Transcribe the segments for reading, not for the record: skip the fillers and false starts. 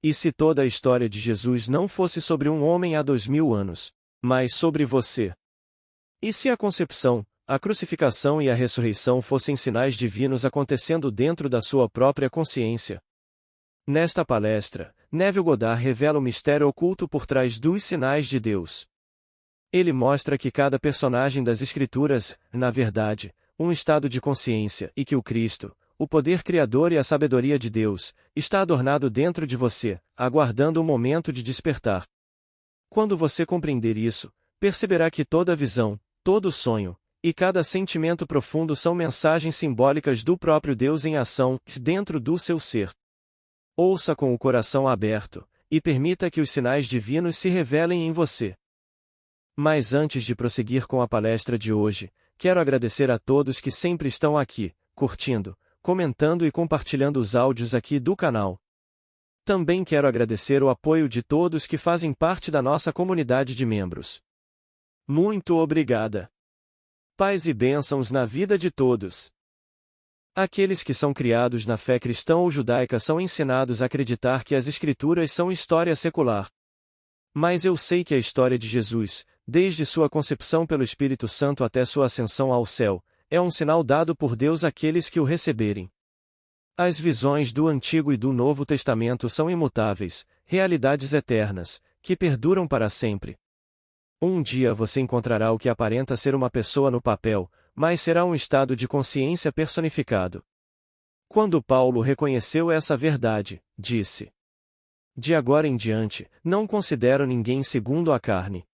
E se toda a história de Jesus não fosse sobre um homem há 2000 anos, mas sobre você? E se a concepção, a crucificação e a ressurreição fossem sinais divinos acontecendo dentro da sua própria consciência? Nesta palestra, Neville Goddard revela o mistério oculto por trás dos sinais de Deus. Ele mostra que cada personagem das Escrituras, na verdade, um estado de consciência e que o Cristo, o poder criador e a sabedoria de Deus, está adornado dentro de você, aguardando o momento de despertar. Quando você compreender isso, perceberá que toda visão, todo sonho, e cada sentimento profundo são mensagens simbólicas do próprio Deus em ação, dentro do seu ser. Ouça com o coração aberto, e permita que os sinais divinos se revelem em você. Mas antes de prosseguir com a palestra de hoje, quero agradecer a todos que sempre estão aqui, curtindo, comentando e compartilhando os áudios aqui do canal. Também quero agradecer o apoio de todos que fazem parte da nossa comunidade de membros. Muito obrigada. Paz e bênçãos na vida de todos. Aqueles que são criados na fé cristã ou judaica são ensinados a acreditar que as Escrituras são história secular. Mas eu sei que a história de Jesus, desde sua concepção pelo Espírito Santo até sua ascensão ao céu, é um sinal dado por Deus àqueles que o receberem. As visões do Antigo e do Novo Testamento são imutáveis, realidades eternas, que perduram para sempre. Um dia você encontrará o que aparenta ser uma pessoa no papel, mas será um estado de consciência personificado. Quando Paulo reconheceu essa verdade, disse: de agora em diante, não considero ninguém segundo a carne.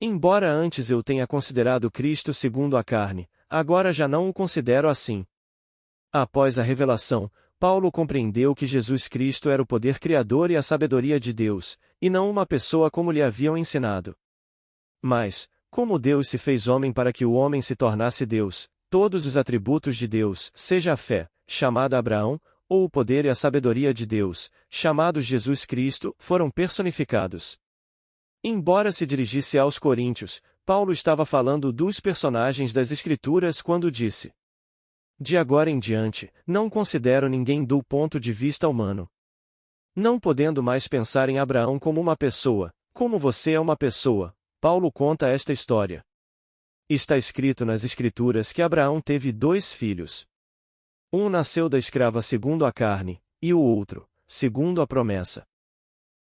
Embora antes eu tenha considerado Cristo segundo a carne, agora já não o considero assim. Após a revelação, Paulo compreendeu que Jesus Cristo era o poder criador e a sabedoria de Deus, e não uma pessoa como lhe haviam ensinado. Mas, como Deus se fez homem para que o homem se tornasse Deus, todos os atributos de Deus, seja a fé, chamada Abraão, ou o poder e a sabedoria de Deus, chamados Jesus Cristo, foram personificados. Embora se dirigisse aos coríntios, Paulo estava falando dos personagens das Escrituras quando disse: de agora em diante, não considero ninguém do ponto de vista humano. Não podendo mais pensar em Abraão como uma pessoa, como você é uma pessoa, Paulo conta esta história. Está escrito nas Escrituras que Abraão teve 2 filhos. Um nasceu da escrava segundo a carne, e o outro, segundo a promessa.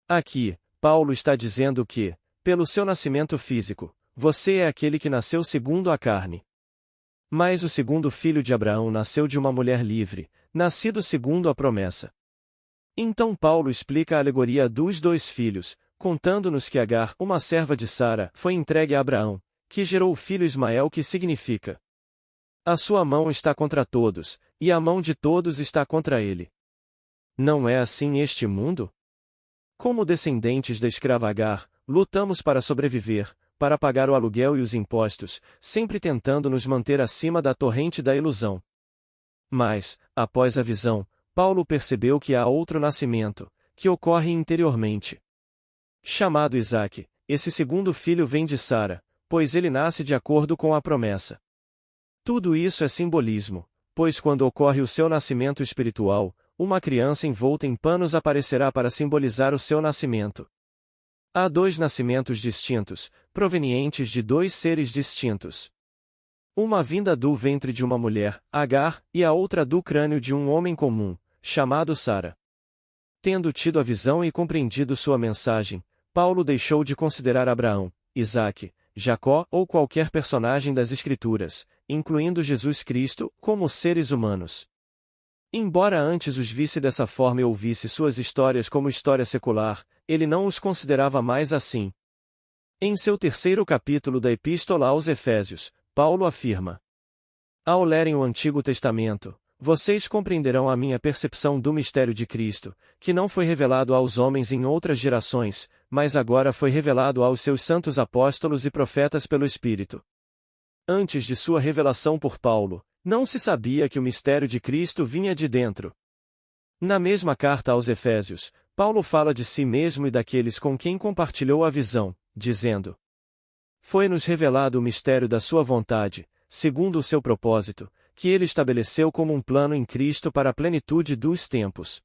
Aqui, Paulo está dizendo que, pelo seu nascimento físico, você é aquele que nasceu segundo a carne. Mas o segundo filho de Abraão nasceu de uma mulher livre, nascido segundo a promessa. Então Paulo explica a alegoria dos 2 filhos, contando-nos que Agar, uma serva de Sara, foi entregue a Abraão, que gerou o filho Ismael, que significa: a sua mão está contra todos, e a mão de todos está contra ele. Não é assim este mundo? Como descendentes da escrava Agar, lutamos para sobreviver, para pagar o aluguel e os impostos, sempre tentando nos manter acima da torrente da ilusão. Mas, após a visão, Paulo percebeu que há outro nascimento, que ocorre interiormente. Chamado Isaque, esse segundo filho vem de Sara, pois ele nasce de acordo com a promessa. Tudo isso é simbolismo, pois quando ocorre o seu nascimento espiritual, uma criança envolta em panos aparecerá para simbolizar o seu nascimento. Há 2 nascimentos distintos, provenientes de 2 seres distintos. Uma vinda do ventre de uma mulher, Agar, e a outra do crânio de um homem comum, chamado Sara. Tendo tido a visão e compreendido sua mensagem, Paulo deixou de considerar Abraão, Isaque, Jacó ou qualquer personagem das Escrituras, incluindo Jesus Cristo, como seres humanos. Embora antes os visse dessa forma e ouvisse suas histórias como história secular, ele não os considerava mais assim. Em seu 3º capítulo da Epístola aos Efésios, Paulo afirma: ao lerem o Antigo Testamento, vocês compreenderão a minha percepção do mistério de Cristo, que não foi revelado aos homens em outras gerações, mas agora foi revelado aos seus santos apóstolos e profetas pelo Espírito. Antes de sua revelação por Paulo, não se sabia que o mistério de Cristo vinha de dentro. Na mesma carta aos Efésios, Paulo fala de si mesmo e daqueles com quem compartilhou a visão, dizendo: foi-nos revelado o mistério da sua vontade, segundo o seu propósito, que ele estabeleceu como um plano em Cristo para a plenitude dos tempos.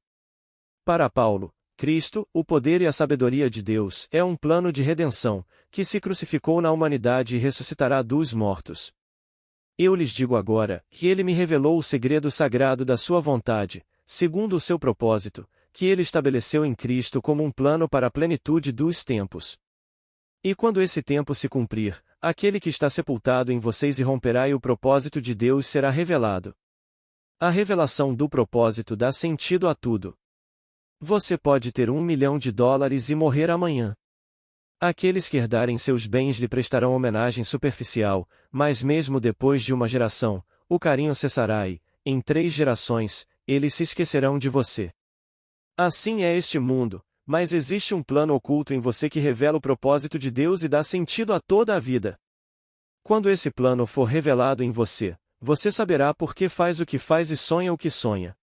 Para Paulo, Cristo, o poder e a sabedoria de Deus, é um plano de redenção, que se crucificou na humanidade e ressuscitará dos mortos. Eu lhes digo agora, que ele me revelou o segredo sagrado da sua vontade, segundo o seu propósito, que ele estabeleceu em Cristo como um plano para a plenitude dos tempos. E quando esse tempo se cumprir, aquele que está sepultado em vocês irromperá e o propósito de Deus será revelado. A revelação do propósito dá sentido a tudo. Você pode ter $1 milhão e morrer amanhã. Aqueles que herdarem seus bens lhe prestarão homenagem superficial, mas mesmo depois de uma geração, o carinho cessará e, em 3 gerações, eles se esquecerão de você. Assim é este mundo, mas existe um plano oculto em você que revela o propósito de Deus e dá sentido a toda a vida. Quando esse plano for revelado em você, você saberá por que faz o que faz e sonha o que sonha.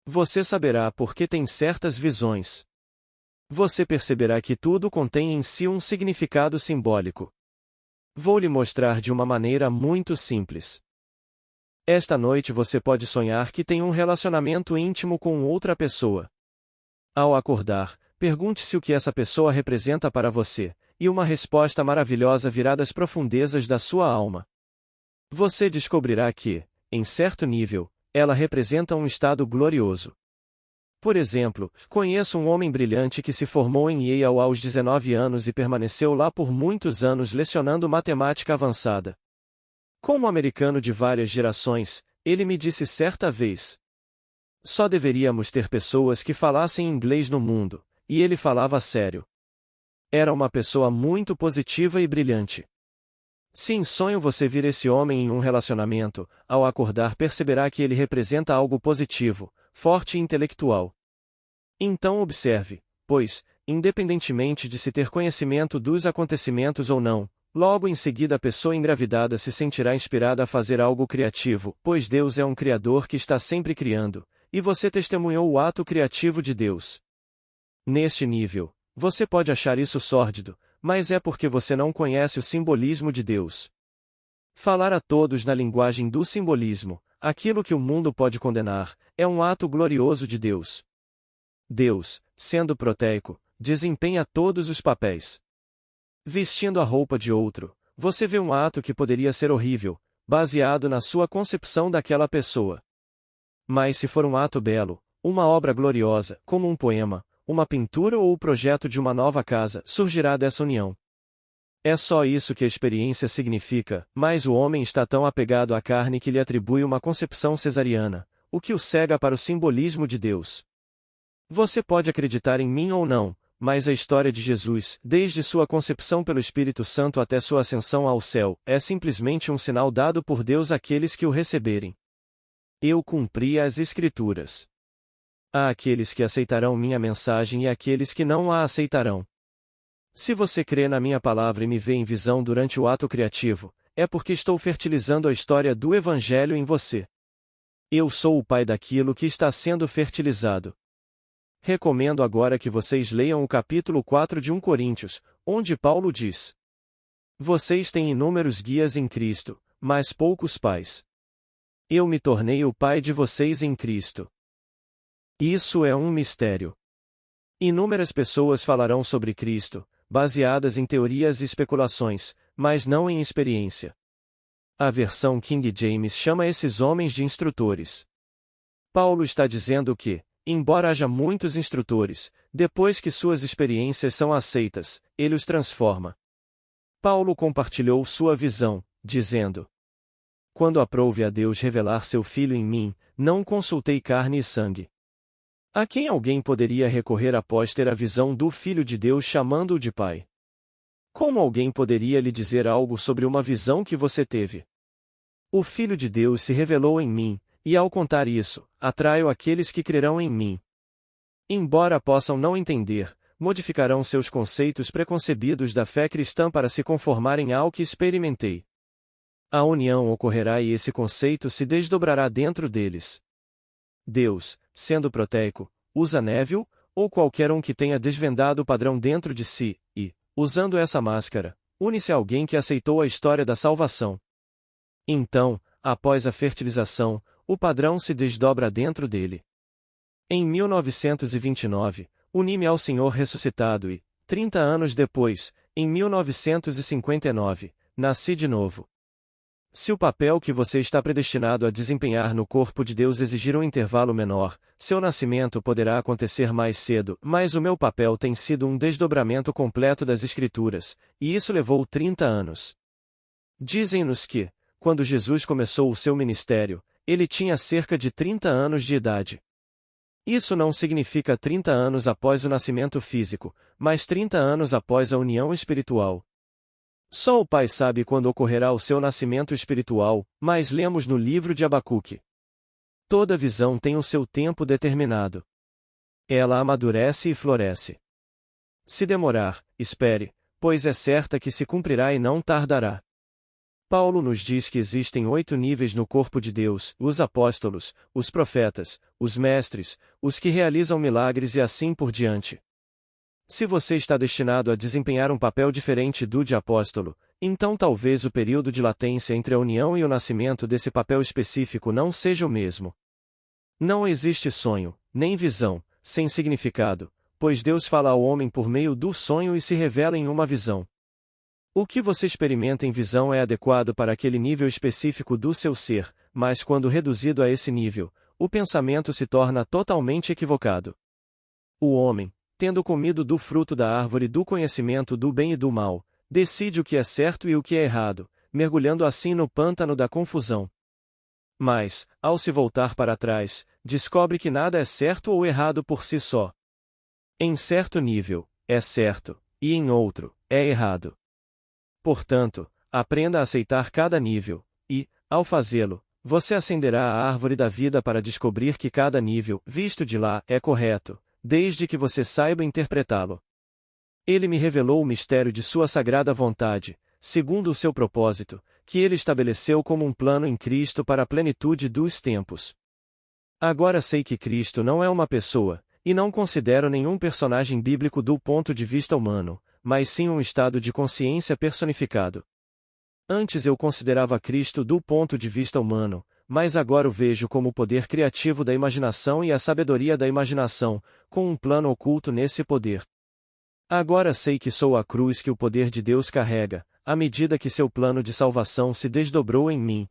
Você saberá por que tem certas visões. Você perceberá que tudo contém em si um significado simbólico. Vou lhe mostrar de uma maneira muito simples. Esta noite você pode sonhar que tem um relacionamento íntimo com outra pessoa. Ao acordar, pergunte-se o que essa pessoa representa para você, e uma resposta maravilhosa virá das profundezas da sua alma. Você descobrirá que, em certo nível, ela representa um estado glorioso. Por exemplo, conheço um homem brilhante que se formou em Yale aos 19 anos e permaneceu lá por muitos anos lecionando matemática avançada. Como americano de várias gerações, ele me disse certa vez: só deveríamos ter pessoas que falassem inglês no mundo, e ele falava sério. Era uma pessoa muito positiva e brilhante. Se em sonho você vir esse homem em um relacionamento, ao acordar perceberá que ele representa algo positivo, forte e intelectual. Então observe, pois, independentemente de se ter conhecimento dos acontecimentos ou não, logo em seguida a pessoa engravidada se sentirá inspirada a fazer algo criativo, pois Deus é um criador que está sempre criando, e você testemunhou o ato criativo de Deus. Neste nível, você pode achar isso sórdido, mas é porque você não conhece o simbolismo de Deus. Falar a todos na linguagem do simbolismo, aquilo que o mundo pode condenar, é um ato glorioso de Deus. Deus, sendo proteico, desempenha todos os papéis. Vestindo a roupa de outro, você vê um ato que poderia ser horrível, baseado na sua concepção daquela pessoa. Mas se for um ato belo, uma obra gloriosa, como um poema, uma pintura ou o projeto de uma nova casa, surgirá dessa união. É só isso que a experiência significa, mas o homem está tão apegado à carne que lhe atribui uma concepção cesariana, o que o cega para o simbolismo de Deus. Você pode acreditar em mim ou não, mas a história de Jesus, desde sua concepção pelo Espírito Santo até sua ascensão ao céu, é simplesmente um sinal dado por Deus àqueles que o receberem. Eu cumpri as Escrituras. Há aqueles que aceitarão minha mensagem e aqueles que não a aceitarão. Se você crê na minha palavra e me vê em visão durante o ato criativo, é porque estou fertilizando a história do Evangelho em você. Eu sou o pai daquilo que está sendo fertilizado. Recomendo agora que vocês leiam o capítulo 4 de 1 Coríntios, onde Paulo diz: vocês têm inúmeros guias em Cristo, mas poucos pais. Eu me tornei o pai de vocês em Cristo. Isso é um mistério. Inúmeras pessoas falarão sobre Cristo, baseadas em teorias e especulações, mas não em experiência. A versão King James chama esses homens de instrutores. Paulo está dizendo que, embora haja muitos instrutores, depois que suas experiências são aceitas, ele os transforma. Paulo compartilhou sua visão, dizendo: quando aprouve a Deus revelar seu Filho em mim, não consultei carne e sangue. A quem alguém poderia recorrer após ter a visão do Filho de Deus chamando-o de Pai? Como alguém poderia lhe dizer algo sobre uma visão que você teve? O Filho de Deus se revelou em mim, e ao contar isso, atraio aqueles que crerão em mim. Embora possam não entender, modificarão seus conceitos preconcebidos da fé cristã para se conformarem ao que experimentei. A união ocorrerá e esse conceito se desdobrará dentro deles. Deus, sendo proteico, usa Neville, ou qualquer um que tenha desvendado o padrão dentro de si, e, usando essa máscara, une-se a alguém que aceitou a história da salvação. Então, após a fertilização, o padrão se desdobra dentro dele. Em 1929, Uni-me ao Senhor ressuscitado e, 30 anos depois, em 1959, nasci de novo. Se o papel que você está predestinado a desempenhar no corpo de Deus exigir um intervalo menor, seu nascimento poderá acontecer mais cedo, mas o meu papel tem sido um desdobramento completo das Escrituras, e isso levou 30 anos. Dizem-nos que, quando Jesus começou o seu ministério, ele tinha cerca de 30 anos de idade. Isso não significa 30 anos após o nascimento físico, mas 30 anos após a união espiritual. Só o Pai sabe quando ocorrerá o seu nascimento espiritual, mas lemos no livro de Abacuque. Toda visão tem o seu tempo determinado. Ela amadurece e floresce. Se demorar, espere, pois é certa que se cumprirá e não tardará. Paulo nos diz que existem 8 níveis no corpo de Deus: os apóstolos, os profetas, os mestres, os que realizam milagres e assim por diante. Se você está destinado a desempenhar um papel diferente do de apóstolo, então talvez o período de latência entre a união e o nascimento desse papel específico não seja o mesmo. Não existe sonho, nem visão, sem significado, pois Deus fala ao homem por meio do sonho e se revela em uma visão. O que você experimenta em visão é adequado para aquele nível específico do seu ser, mas quando reduzido a esse nível, o pensamento se torna totalmente equivocado. O homem, tendo comido do fruto da árvore do conhecimento do bem e do mal, decide o que é certo e o que é errado, mergulhando assim no pântano da confusão. Mas, ao se voltar para trás, descobre que nada é certo ou errado por si só. Em certo nível, é certo, e em outro, é errado. Portanto, aprenda a aceitar cada nível, e, ao fazê-lo, você ascenderá à árvore da vida para descobrir que cada nível, visto de lá, é correto, desde que você saiba interpretá-lo. Ele me revelou o mistério de sua sagrada vontade, segundo o seu propósito, que ele estabeleceu como um plano em Cristo para a plenitude dos tempos. Agora sei que Cristo não é uma pessoa, e não considero nenhum personagem bíblico do ponto de vista humano, mas sim um estado de consciência personificado. Antes eu considerava Cristo do ponto de vista humano, mas agora o vejo como o poder criativo da imaginação e a sabedoria da imaginação, com um plano oculto nesse poder. Agora sei que sou a cruz que o poder de Deus carrega, à medida que seu plano de salvação se desdobrou em mim.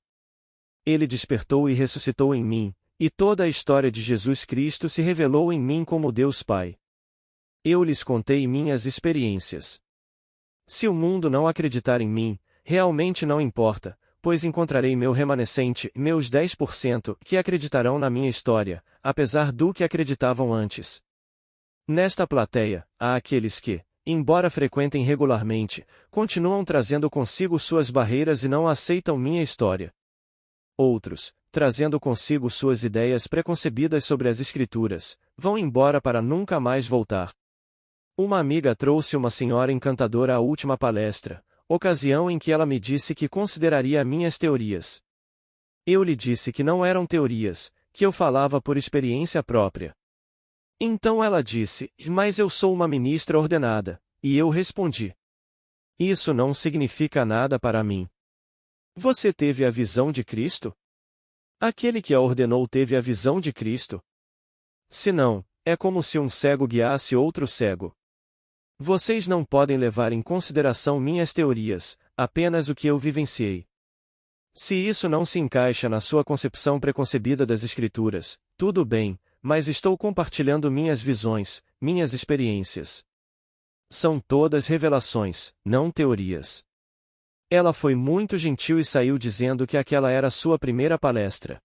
Ele despertou e ressuscitou em mim, e toda a história de Jesus Cristo se revelou em mim como Deus Pai. Eu lhes contei minhas experiências. Se o mundo não acreditar em mim, realmente não importa, pois encontrarei meu remanescente, meus 10%, que acreditarão na minha história, apesar do que acreditavam antes. Nesta plateia, há aqueles que, embora frequentem regularmente, continuam trazendo consigo suas barreiras e não aceitam minha história. Outros, trazendo consigo suas ideias preconcebidas sobre as Escrituras, vão embora para nunca mais voltar. Uma amiga trouxe uma senhora encantadora à última palestra, ocasião em que ela me disse que consideraria minhas teorias. Eu lhe disse que não eram teorias, que eu falava por experiência própria. Então ela disse: "Mas eu sou uma ministra ordenada", e eu respondi: "Isso não significa nada para mim." Você teve a visão de Cristo? Aquele que a ordenou teve a visão de Cristo? Se não, é como se um cego guiasse outro cego. Vocês não podem levar em consideração minhas teorias, apenas o que eu vivenciei. Se isso não se encaixa na sua concepção preconcebida das Escrituras, tudo bem, mas estou compartilhando minhas visões, minhas experiências. São todas revelações, não teorias. Ela foi muito gentil e saiu dizendo que aquela era sua primeira palestra.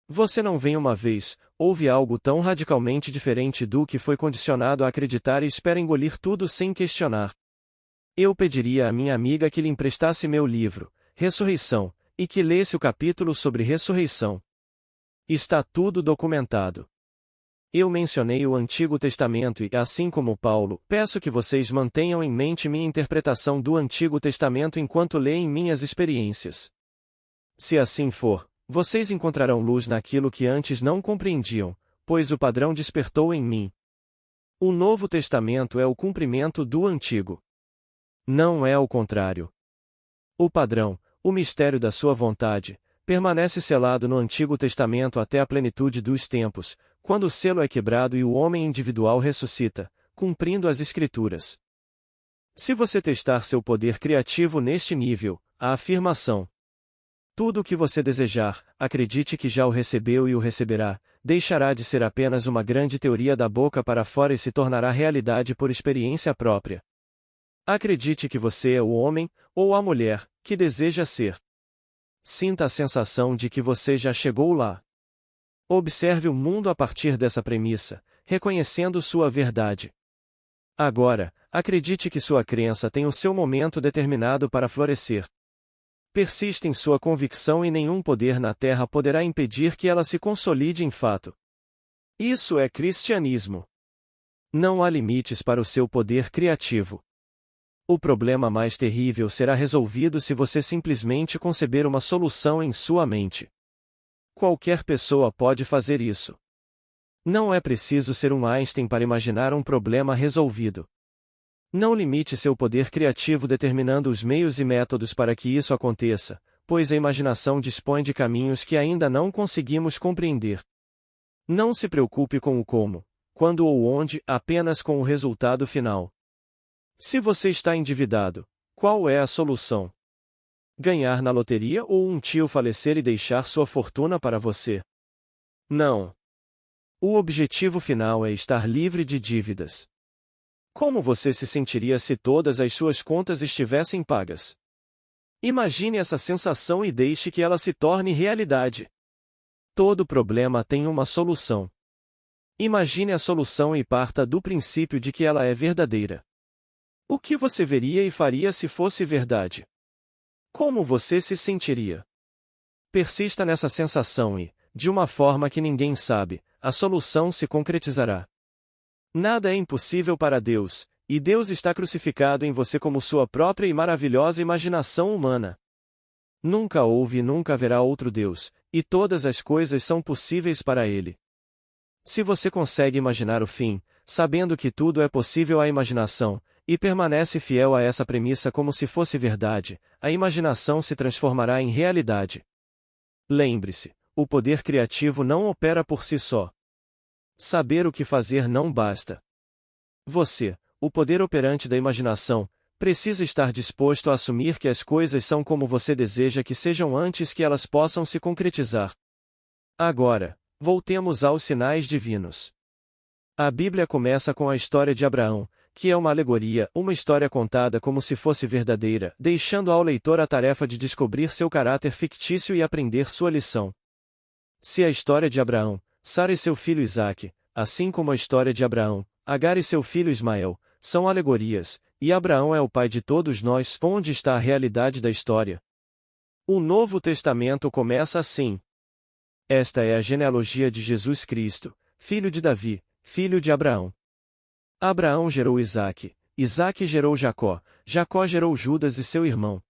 Você não vem uma vez, ouve algo tão radicalmente diferente do que foi condicionado a acreditar e espera engolir tudo sem questionar. Eu pediria à minha amiga que lhe emprestasse meu livro, Ressurreição, e que lesse o capítulo sobre ressurreição. Está tudo documentado. Eu mencionei o Antigo Testamento e, assim como Paulo, peço que vocês mantenham em mente minha interpretação do Antigo Testamento enquanto leem minhas experiências. Se assim for, vocês encontrarão luz naquilo que antes não compreendiam, pois o padrão despertou em mim. O Novo Testamento é o cumprimento do Antigo. Não é o contrário. O padrão, o mistério da sua vontade, permanece selado no Antigo Testamento até a plenitude dos tempos, quando o selo é quebrado e o homem individual ressuscita, cumprindo as Escrituras. Se você testar seu poder criativo neste nível, a afirmação "tudo o que você desejar, acredite que já o recebeu e o receberá", deixará de ser apenas uma grande teoria da boca para fora e se tornará realidade por experiência própria. Acredite que você é o homem, ou a mulher, que deseja ser. Sinta a sensação de que você já chegou lá. Observe o mundo a partir dessa premissa, reconhecendo sua verdade. Agora, acredite que sua crença tem o seu momento determinado para florescer. Persista em sua convicção e nenhum poder na Terra poderá impedir que ela se consolide em fato. Isso é cristianismo. Não há limites para o seu poder criativo. O problema mais terrível será resolvido se você simplesmente conceber uma solução em sua mente. Qualquer pessoa pode fazer isso. Não é preciso ser um Einstein para imaginar um problema resolvido. Não limite seu poder criativo determinando os meios e métodos para que isso aconteça, pois a imaginação dispõe de caminhos que ainda não conseguimos compreender. Não se preocupe com o como, quando ou onde, apenas com o resultado final. Se você está endividado, qual é a solução? Ganhar na loteria ou um tio falecer e deixar sua fortuna para você? Não. O objetivo final é estar livre de dívidas. Como você se sentiria se todas as suas contas estivessem pagas? Imagine essa sensação e deixe que ela se torne realidade. Todo problema tem uma solução. Imagine a solução e parta do princípio de que ela é verdadeira. O que você veria e faria se fosse verdade? Como você se sentiria? Persista nessa sensação e, de uma forma que ninguém sabe, a solução se concretizará. Nada é impossível para Deus, e Deus está crucificado em você como sua própria e maravilhosa imaginação humana. Nunca houve e nunca haverá outro Deus, e todas as coisas são possíveis para Ele. Se você consegue imaginar o fim, sabendo que tudo é possível à imaginação, e permanece fiel a essa premissa como se fosse verdade, a imaginação se transformará em realidade. Lembre-se, o poder criativo não opera por si só. Saber o que fazer não basta. Você, o poder operante da imaginação, precisa estar disposto a assumir que as coisas são como você deseja que sejam antes que elas possam se concretizar. Agora, voltemos aos sinais divinos. A Bíblia começa com a história de Abraão, que é uma alegoria, uma história contada como se fosse verdadeira, deixando ao leitor a tarefa de descobrir seu caráter fictício e aprender sua lição. Se a história de Abraão, Sara e seu filho Isaque, assim como a história de Abraão, Agar e seu filho Ismael, são alegorias, e Abraão é o pai de todos nós, onde está a realidade da história? O Novo Testamento começa assim. Esta é a genealogia de Jesus Cristo, filho de Davi, filho de Abraão. Abraão gerou Isaque, Isaque gerou Jacó, Jacó gerou Judas e seu irmão.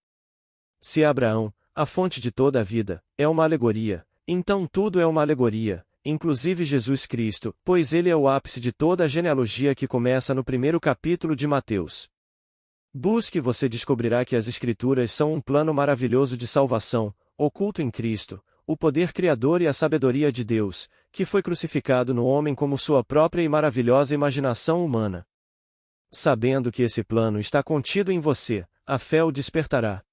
Se Abraão, a fonte de toda a vida, é uma alegoria, então tudo é uma alegoria, inclusive Jesus Cristo, pois ele é o ápice de toda a genealogia que começa no primeiro capítulo de Mateus. Busque e você descobrirá que as Escrituras são um plano maravilhoso de salvação, oculto em Cristo, o poder criador e a sabedoria de Deus, que foi crucificado no homem como sua própria e maravilhosa imaginação humana. Sabendo que esse plano está contido em você, a fé o despertará.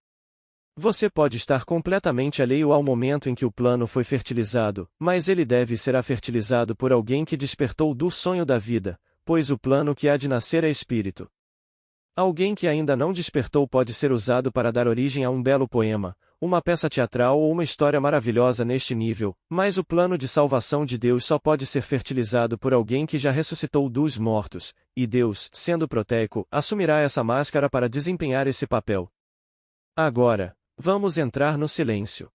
Você pode estar completamente alheio ao momento em que o plano foi fertilizado, mas ele deve ser fertilizado por alguém que despertou do sonho da vida, pois o plano que há de nascer é espírito. Alguém que ainda não despertou pode ser usado para dar origem a um belo poema, uma peça teatral ou uma história maravilhosa neste nível, mas o plano de salvação de Deus só pode ser fertilizado por alguém que já ressuscitou dos mortos, e Deus, sendo proteico, assumirá essa máscara para desempenhar esse papel. Agora, vamos entrar no silêncio.